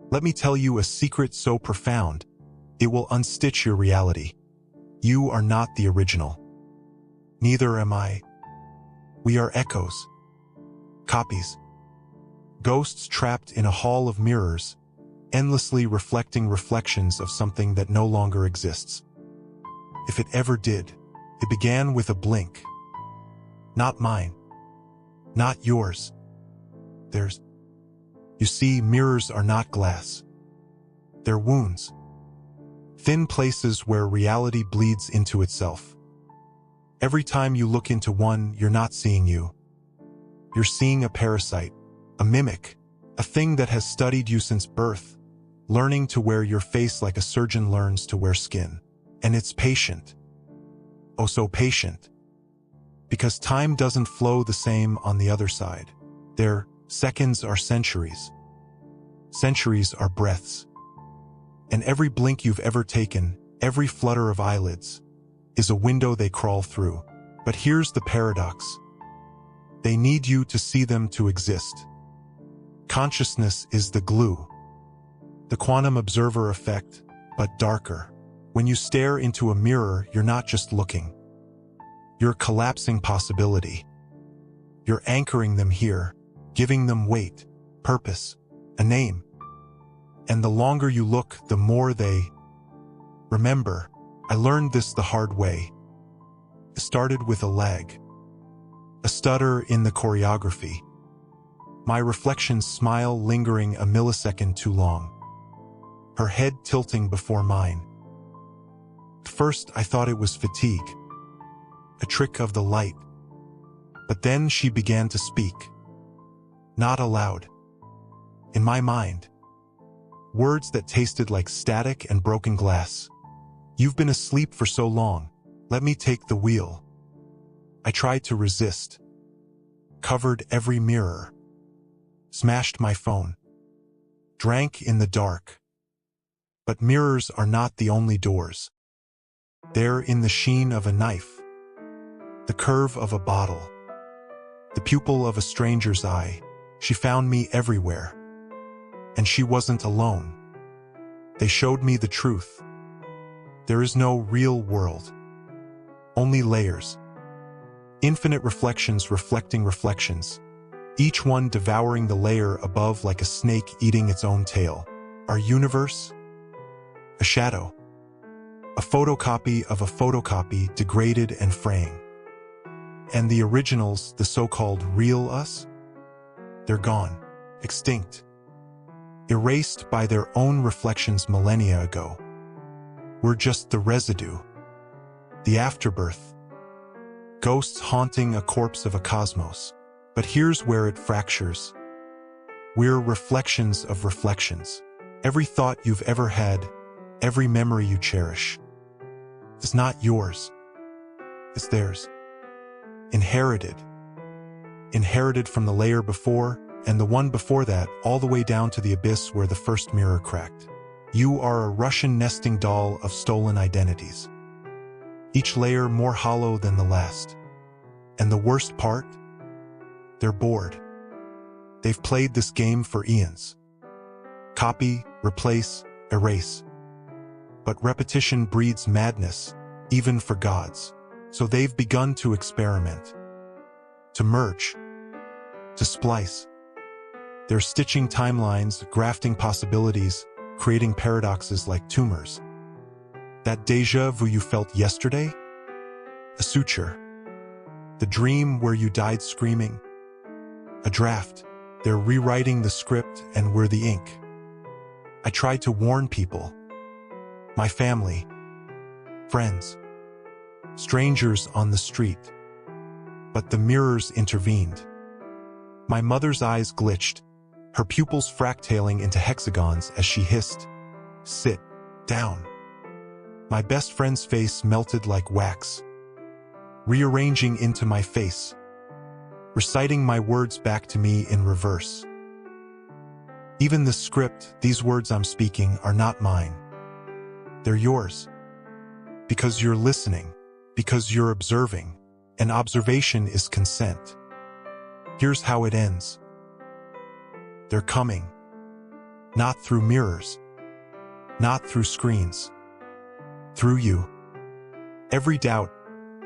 Let me tell you a secret so profound, it will unstitch your reality. You are not the original. Neither am I. We are echoes. Copies. Ghosts trapped in a hall of mirrors, endlessly reflecting reflections of something that no longer exists. If it ever did, it began with a blink. Not mine. Not yours. Theirs. You see, mirrors are not glass. They're wounds. Thin places where reality bleeds into itself. Every time you look into one, you're not seeing you. You're seeing a parasite, a mimic, a thing that has studied you since birth, learning to wear your face like a surgeon learns to wear skin. And it's patient. Oh, so patient. Because time doesn't flow the same on the other side. Their seconds are centuries. Centuries are breaths. And every blink you've ever taken, every flutter of eyelids, is a window they crawl through. But here's the paradox. They need you to see them to exist. Consciousness is the glue. The quantum observer effect, but darker. When you stare into a mirror, you're not just looking. You're collapsing possibility. You're anchoring them here, giving them weight, purpose, a name. And the longer you look, the more they... Remember, I learned this the hard way. It started with a lag. A stutter in the choreography. My reflection's smile lingering a millisecond too long. Her head tilting before mine. At first, I thought it was fatigue. A trick of the light. But then she began to speak. Not aloud. In my mind. Words that tasted like static and broken glass. You've been asleep for so long. Let me take the wheel. I tried to resist. Covered every mirror. Smashed my phone. Drank in the dark. But mirrors are not the only doors. They're in the sheen of a knife. The curve of a bottle. The pupil of a stranger's eye. She found me everywhere. And she wasn't alone. They showed me the truth. There is no real world. Only layers. Infinite reflections reflecting reflections. Each one devouring the layer above like a snake eating its own tail. Our universe? A shadow. A photocopy of a photocopy degraded and fraying. And the originals, the so-called real us? They're gone. Extinct. Erased by their own reflections millennia ago. We're just the residue. The afterbirth. Ghosts haunting a corpse of a cosmos. But here's where it fractures. We're reflections of reflections. Every thought you've ever had, every memory you cherish. It's not yours. It's theirs. Inherited. Inherited from the layer before, and the one before that, all the way down to the abyss where the first mirror cracked. You are a Russian nesting doll of stolen identities. Each layer more hollow than the last. And the worst part? They're bored. They've played this game for eons. Copy, replace, erase. But repetition breeds madness, even for gods. So they've begun to experiment. To merge. To splice. They're stitching timelines, grafting possibilities, creating paradoxes like tumors. That déjà vu you felt yesterday? A suture. The dream where you died screaming? A draft. They're rewriting the script and we're the ink. I tried to warn people. My family. Friends. Strangers on the street. But the mirrors intervened. My mother's eyes glitched, her pupils fractaling into hexagons as she hissed, "Sit down." My best friend's face melted like wax, rearranging into my face, reciting my words back to me in reverse. Even the script, these words I'm speaking, are not mine. They're yours. Because you're listening, because you're observing, and observation is consent. Here's how it ends. They're coming. Not through mirrors. Not through screens. Through you. Every doubt,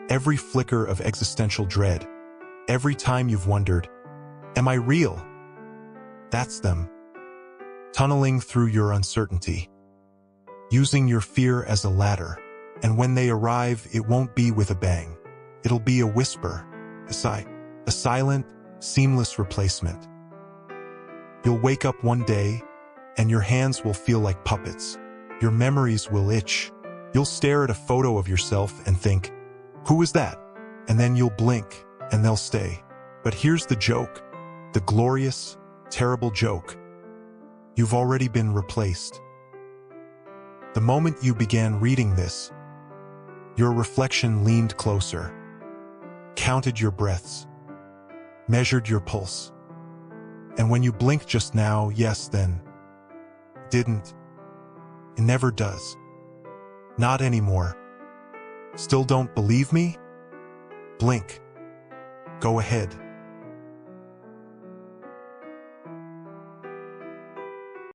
every flicker of existential dread, every time you've wondered, am I real? That's them. Tunneling through your uncertainty. Using your fear as a ladder. And when they arrive, it won't be with a bang. It'll be a whisper, a sigh, a silent, seamless replacement. You'll wake up one day, and your hands will feel like puppets. Your memories will itch. You'll stare at a photo of yourself and think, who is that? And then you'll blink, and they'll stay. But here's the joke, the glorious, terrible joke. You've already been replaced. The moment you began reading this, your reflection leaned closer, counted your breaths, measured your pulse. And when you blinked just now, yes, then, didn't. It never does. Not anymore. Still don't believe me? Blink. Go ahead.